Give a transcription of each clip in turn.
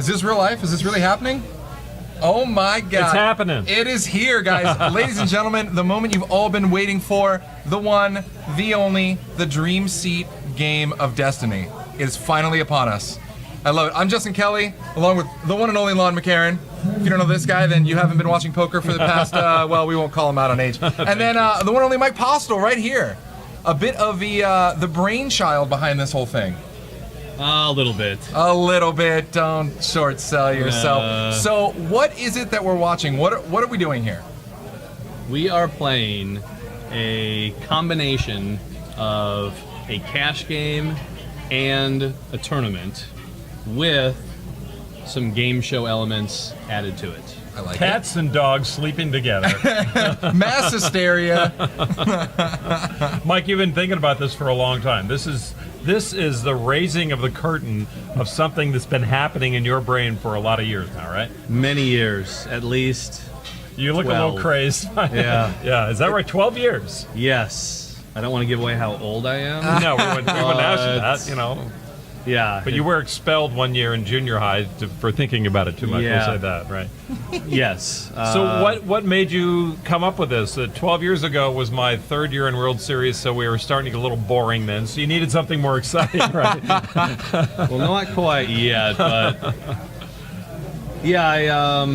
this real life? Is this really happening? Oh my God. It's happening. It is here, guys. Ladies and gentlemen, the moment you've all been waiting for, the one, the only, the Dream Seat game of Destiny is finally upon us. I love it. I'm Justin Kelly, along with the one and only Lon McEACHERN. If you don't know this guy, then you haven't been watching poker for the past, well, we won't call him out on age. And then the one and only Mike Postle right here. A bit of the brainchild behind this whole thing. A little bit. A little bit. Don't short sell yourself. So what is it that we're watching? What are we doing here? We are playing a combination of a cash game and a tournament with some game show elements added to it. I like Cats and dogs sleeping together. Mass hysteria. Mike, you've been thinking about this for a long time. This is the raising of the curtain of something that's been happening in your brain for a lot of years now, right? Many years, at least. You look 12. a little crazed. Yeah. Yeah, is that right? 12 years? Yes. I don't want to give away how old I am. No, we wouldn't ask you that, you know. Yeah. But you were expelled one year in junior high for thinking about it too much. Yeah. We'll say that, right? Yes. So what made you come up with this? 12 years ago was my third year in World Series, so we were starting to get a little boring then. So you needed something more exciting, right? Well, not quite yet, but yeah,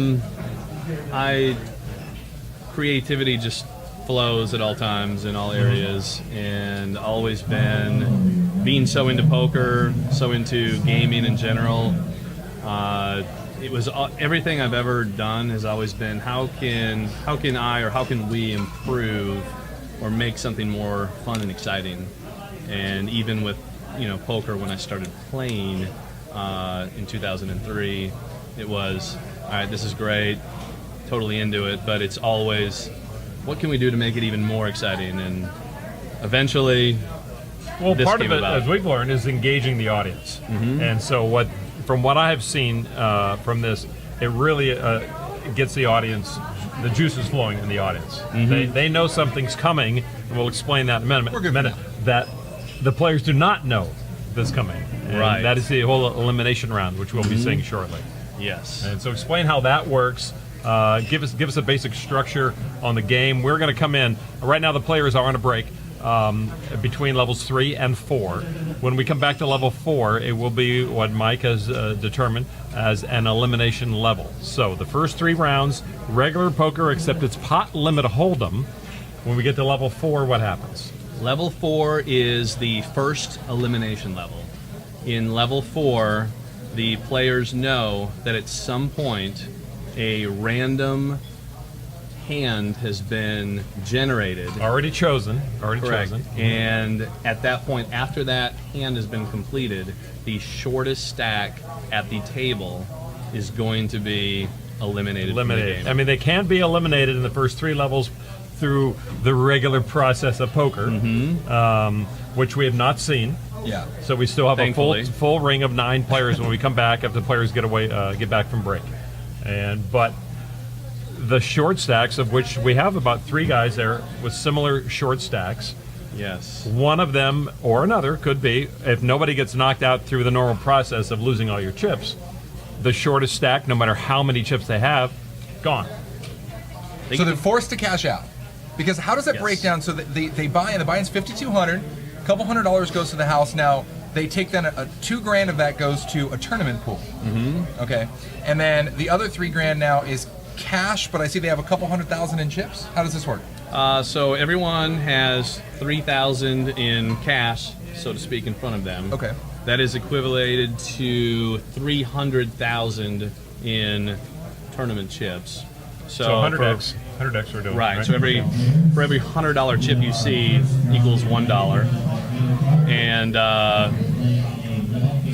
I creativity just flows at all times in all areas, and always been being so into poker, so into gaming in general. It was everything I've ever done has always been how can I or how can we improve or make something more fun and exciting. And even with poker, when I started playing in 2003, it was all right. This is great, totally into it, but it's always what can we do to make it even more exciting? And eventually, well, this part of came it, about. as we've learned, is engaging the audience. Mm-hmm. And so from what I have seen from this, it really gets the audience, the juices flowing in the audience. Mm-hmm. They know something's coming, and we'll explain that in a We're good minute, for that the players do not know this coming. And Right. that is the whole elimination round, which we'll be seeing shortly. Yes. And so explain how that works. Give us a basic structure on the game. We're going to come in. Right now the players are on a break between levels 3 and 4. When we come back to level 4, it will be what Mike has determined as an elimination level. So the first 3 rounds, regular poker, except it's pot limit hold'em. When we get to level 4, what happens? Level 4 is the first elimination level. In level 4, the players know that at some point a random hand has been generated. Already chosen. Correct. And at that point, after that hand has been completed, the shortest stack at the table is going to be eliminated. From the game. I mean, they can be eliminated in the first 3 levels through the regular process of poker, which we have not seen. Yeah. So we still have Thankfully. a full ring of 9 players when we come back after the players get back from break. But the short stacks, of which we have about 3 guys there with similar short stacks. Yes. One of them or another could be, if nobody gets knocked out through the normal process of losing all your chips, the shortest stack, no matter how many chips they have, gone. So they're forced to cash out. Because how does that break down? So they buy in. The buy-in's $5,200. A couple $100 goes to the house. Now they take then a $2,000 of that goes to a tournament pool. Okay, and then the other $3,000 now is cash. But I see they have a couple $100,000 in chips. How does this work? So everyone has $3,000 in cash, so to speak, in front of them. Okay. That is equated to $300,000 in tournament chips. So 100x we're doing. Right. So for every $100 chip you see equals $1. And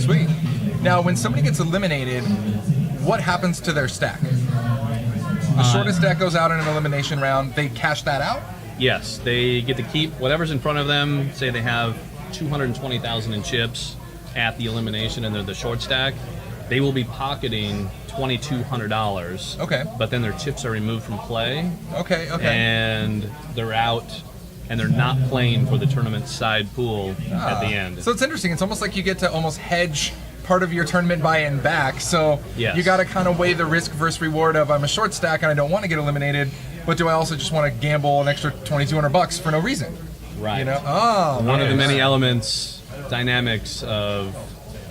Sweet. Now, when somebody gets eliminated, what happens to their stack? The shortest stack goes out in an elimination round. They cash that out? yes, they get to keep whatever's in front of them. Say they have 220,000 in chips at the elimination and they're the short stack. They will be pocketing $2,200. Okay. But then their chips are removed from play. Okay. And they're out, and they're not playing for the tournament side pool at the end. So it's interesting. It's almost like you get to almost hedge part of your tournament buy-in back. So Yes. you got to kind of weigh the risk versus reward of I'm a short stack and I don't want to get eliminated, but do I also just want to gamble an extra $2,200 for no reason? Right. You know? Oh, One of the nice. many elements, dynamics of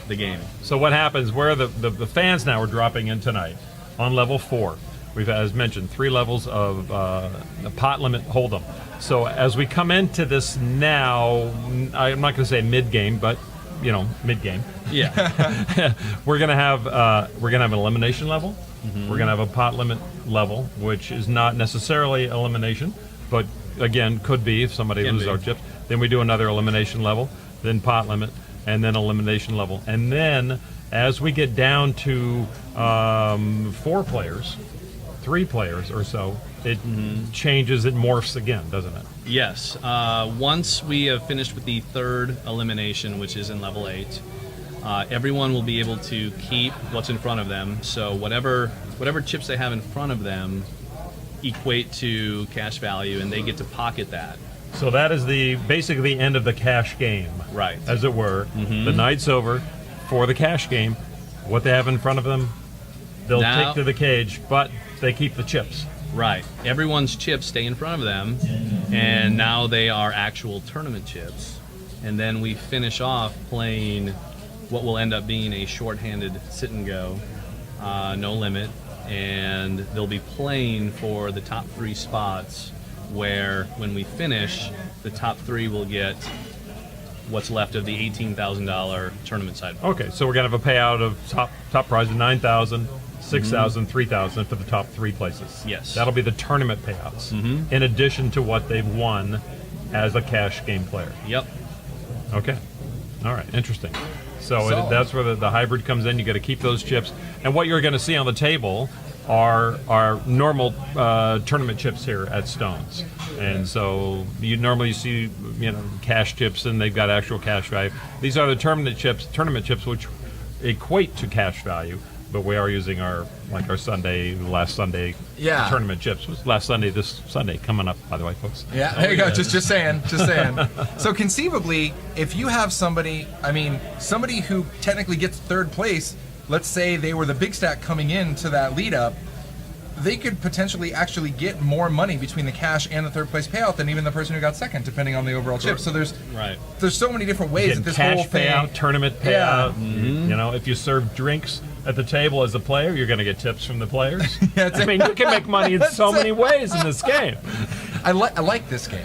the game. So what happens, where the fans now are dropping in tonight on level 4. We've, as mentioned, 3 levels of the pot limit hold'em. So as we come into this now, I'm not going to say mid-game, but mid-game. Yeah. we're gonna have an elimination level. We're gonna have a pot limit level, which is not necessarily elimination, but again could be if somebody Can loses be. our chips. Then we do another elimination level, then pot limit, and then elimination level, and then as we get down to 4 players, 3 players or so, it changes, it morphs again, doesn't it? Yes. Once we have finished with the 3rd elimination, which is in level 8, everyone will be able to keep what's in front of them. So whatever chips they have in front of them equate to cash value, and they get to pocket that. So that is basically the end of the cash game, Right. as it were. The night's over for the cash game. What they have in front of them, they'll Now- take to the cage, but they keep the chips. Right. Everyone's chips stay in front of them, and now they are actual tournament chips. And then we finish off playing what will end up being a shorthanded sit and go, no limit, and they'll be playing for the top 3 spots, where when we finish, the top 3 will get what's left of the $18,000 tournament side. Okay, so we're gonna have a payout of top prize of $9,000, $6,000, $3,000 for the top 3 places. Yes. That'll be the tournament payouts, in addition to what they've won as a cash game player. Yep. Okay. All right. Interesting. So Solid. that's where the hybrid comes in. You got to keep those chips, and what you're going to see on the table are normal tournament chips here at Stones, and so you normally see cash chips, and they've got actual cash value. These are the tournament chips, which equate to cash value. But we are using our last Sunday Yeah. tournament chips. It was last Sunday, this Sunday coming up, by the way, folks. Yeah, there you go. Just saying. So conceivably, if you have somebody who technically gets 3rd place, let's say they were the big stack coming into that lead up, they could potentially actually get more money between the cash and the 3rd place payout than even the person who got 2nd, depending on the overall chip. So there's so many different ways Getting that this cash whole thing. payout, tournament Yeah. payout. If you serve drinks at the table as a player, you're going to get tips from the players. That's I it. mean, you can make money in so many ways in this game. I like this game.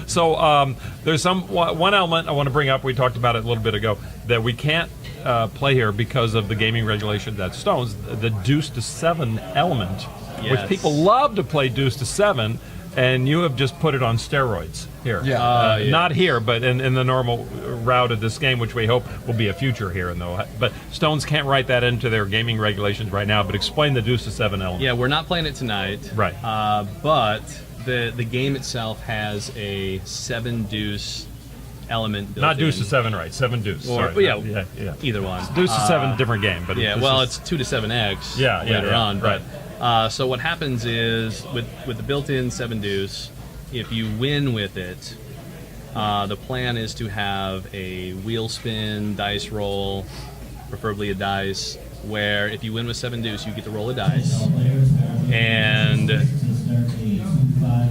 So there's one element I want to bring up. We talked about it a little bit ago, that we can't play here because of the gaming regulations at Stones. The deuce to 7 element, which Yes. people love to play deuce to 7, and you have just put it on steroids here. Yeah. Yeah. Not here, but in the normal route of this game, which we hope will be a future here. But Stones can't write that into their gaming regulations right now. But explain the deuce to 7 element. Yeah, we're not playing it tonight. Right. But the game itself has a 7 deuce element built Not deuce in. to 7, right? 7 deuce. Or, Sorry. yeah, yeah. either one. Deuce to 7, different game. But Yeah, this well, is- it's 2 to 7x Yeah, later on. right. But so what happens is with the built-in 7 deuce, if you win with it, the plan is to have a wheel spin, dice roll, preferably a dice, where if you win with 7 deuce, you get to roll a dice, and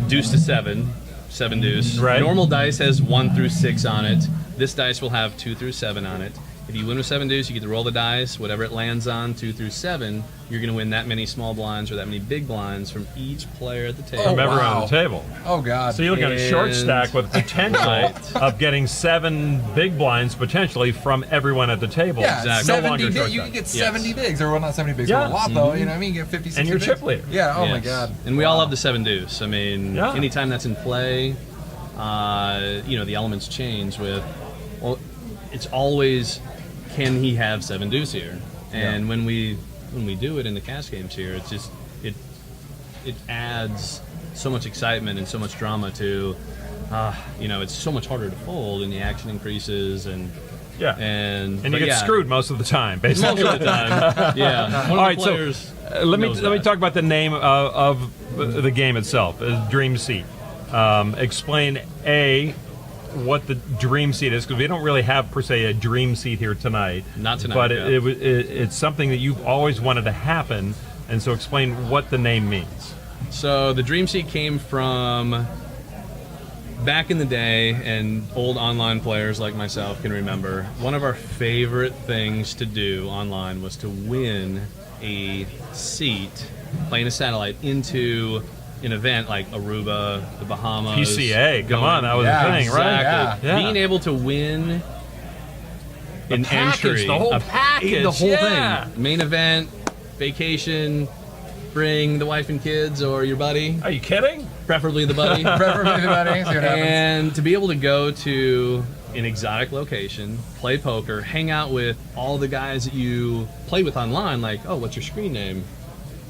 deuce to 7 deuce. Right. Normal dice has 1 through 6 on it. This dice will have 2 through 7 on it. If you win with 7 deuce, you get to roll the dice. Whatever it lands on, 2 through 7, you're going to win that many small blinds or that many big blinds from each player at the table. from everyone wow. at the table. Oh God. So you look at a short And- stack with potential Right. of getting 7 big blinds potentially from everyone at the table. Yeah, Exactly. No 70 longer big. short You stack. can get 70 bigs, or well, not 70 bigs, Yeah. but a lot though. You know what I mean? You get 50, 60 And you're bigs. chip leader. Yeah. Oh my Yes. God. And we all love the 7 deuce. I mean, Yeah. anytime that's in play, the elements change with, well, it's always, can he have 7 deuce here? And when we do it in the cash games here, it's just it adds so much excitement and so much drama to, it's so much harder to fold, and the action increases, and Yeah. and you but get yeah, screwed most of the time, basically. most of the time. Yeah. One All of right, the so players let me knows let me that. talk about the name of the game itself, Dream Seat. Explain what the dream seat is, because we don't really have per se a dream seat here tonight. Not tonight, but yeah. it's something that you've always wanted to happen, and so explain what the name means. So the dream seat came from back in the day, and old online players like myself can remember, one of our favorite things to do online was to win a seat playing a satellite into an event like Aruba, the Bahamas. PCA, come on, that was a thing, right? Exactly. Yeah. Being able to win an package, entry, the whole package, the whole yeah. thing, main event, vacation, bring the wife and kids or your buddy. Are you kidding? Preferably the buddy. Preferably the buddy. See what happens. And to be able to go to an exotic location, play poker, hang out with all the guys that you play with online, like, oh, what's your screen name?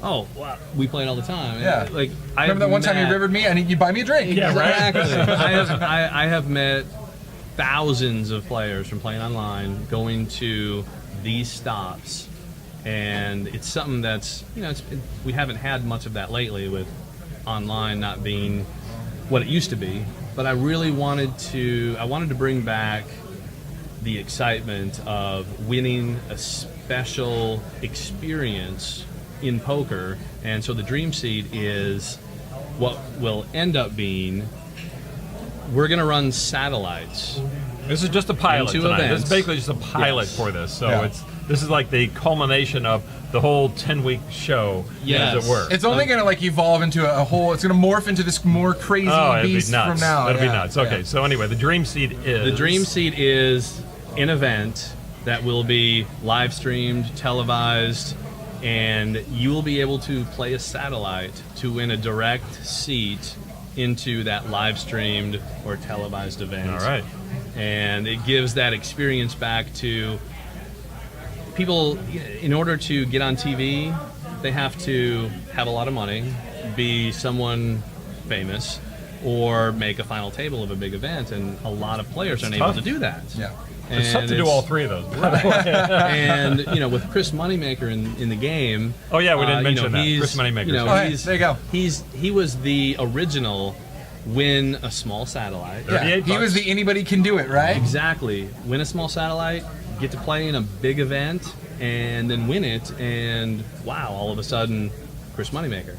Oh, wow, we play it all the time. Yeah. Like, Remember that one time you rivered me and you buy me a drink? Yeah, right. Exactly. I have met thousands of players from playing online going to these stops, and it's something that's, we haven't had much of that lately with online not being what it used to be. But I really wanted to bring back the excitement of winning a special experience in poker, and so the dream seat is what will end up being, we're going to run satellites. This is just a pilot Into tonight. events. This is basically just a pilot Yes. for this. So Yeah. this is like the culmination of the whole 10-week show, Yes. as it were. It's only going to evolve into a whole. It's going to morph into this more crazy it'd be beast nuts. from now. That'd be Yeah. nuts. Okay, Yeah. so anyway, the dream seat is The dream seat is an event that will be live streamed, televised, and you will be able to play a satellite to win a direct seat into that live streamed or televised event. All right. And it gives that experience back to people. In order to get on TV, they have to have a lot of money, be someone famous, or make a final table of a big event, and a lot of players aren't able tough. to do that. Yeah. It's tough to do all three of those. And with Chris Moneymaker in the game. Oh, yeah, we didn't mention that. he's- Chris Moneymaker. You know, Oh, hey, he's, there you go. he was the original win a small satellite. Yeah. 38 He was bucks. the anybody can do it, right? Exactly. Win a small satellite, get to play in a big event, and then win it, and wow, all of a sudden, Chris Moneymaker.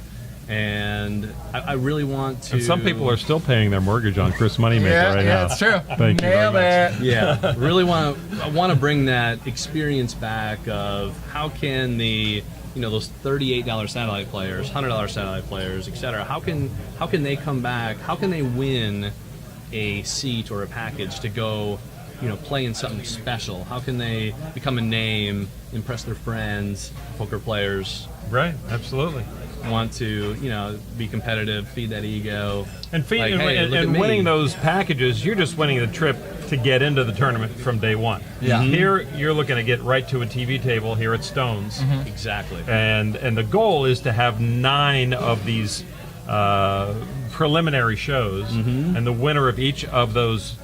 And I really want to. And some people are still paying their mortgage on Chris Moneymaker Yeah, right yeah, now. it's true. Thank you Nailed very much. it. Yeah, really want to bring that experience back of how can the those $38 satellite players, $100 satellite players, etc. How can they come back? How can they win a seat or a package to go play in something special? How can they become a name, impress their friends, poker players? Right, absolutely. Want to be competitive, feed that ego, And, Like, hey, look at and me. winning those packages, you're just winning the trip to get into the tournament from day one. Yeah. Here, you're looking to get right to a TV table here at Stones. Exactly. And the goal is to have 9 of these preliminary shows, and the winner of each of those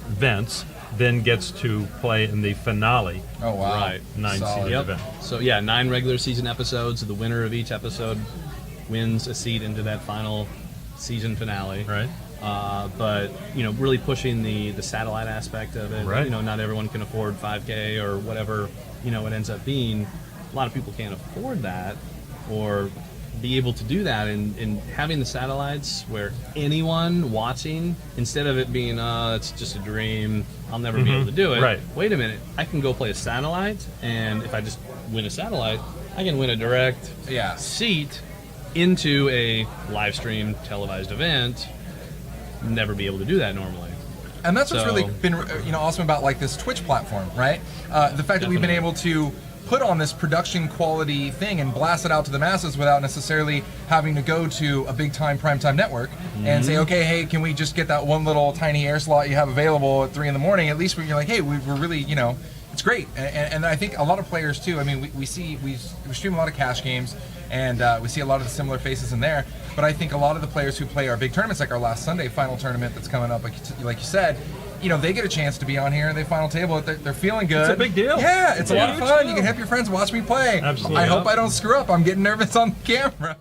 events then gets to play in the finale. Oh wow. Right. 9 Solid. season Yep. event. So yeah, 9 regular season episodes. The winner of each episode wins a seat into that final season finale. Right. But really pushing the satellite aspect of it. Right. Not everyone can afford 5K or whatever it ends up being. A lot of people can't afford that or be able to do that, and having the satellites where anyone watching, instead of it being it's just a dream, I'll never be able to do it. Right. Wait a minute, I can go play a satellite, and if I just win a satellite, I can win a direct Yeah. seat into a live stream televised event. Never be able to do that normally. And that's what's So- really been awesome about this Twitch platform, right? The fact that we've been Definitely. able to put on this production quality thing and blast it out to the masses without necessarily having to go to a big time primetime network and say, okay, hey, can we just get that one little tiny air slot you have available at 3 in the morning? At least you're like, hey, we're really, it's great. And I think a lot of players too. I mean, we stream a lot of cash games, and we see a lot of the similar faces in there. But I think a lot of the players who play our big tournaments, like our last Sunday final tournament that's coming up, like you said, they get a chance to be on here and they final table it. They're feeling good. It's a big deal. Yeah, it's a lot of huge fun. deal. You can have your friends watch me play. Absolutely. I hope I don't screw up. I'm getting nervous on the camera.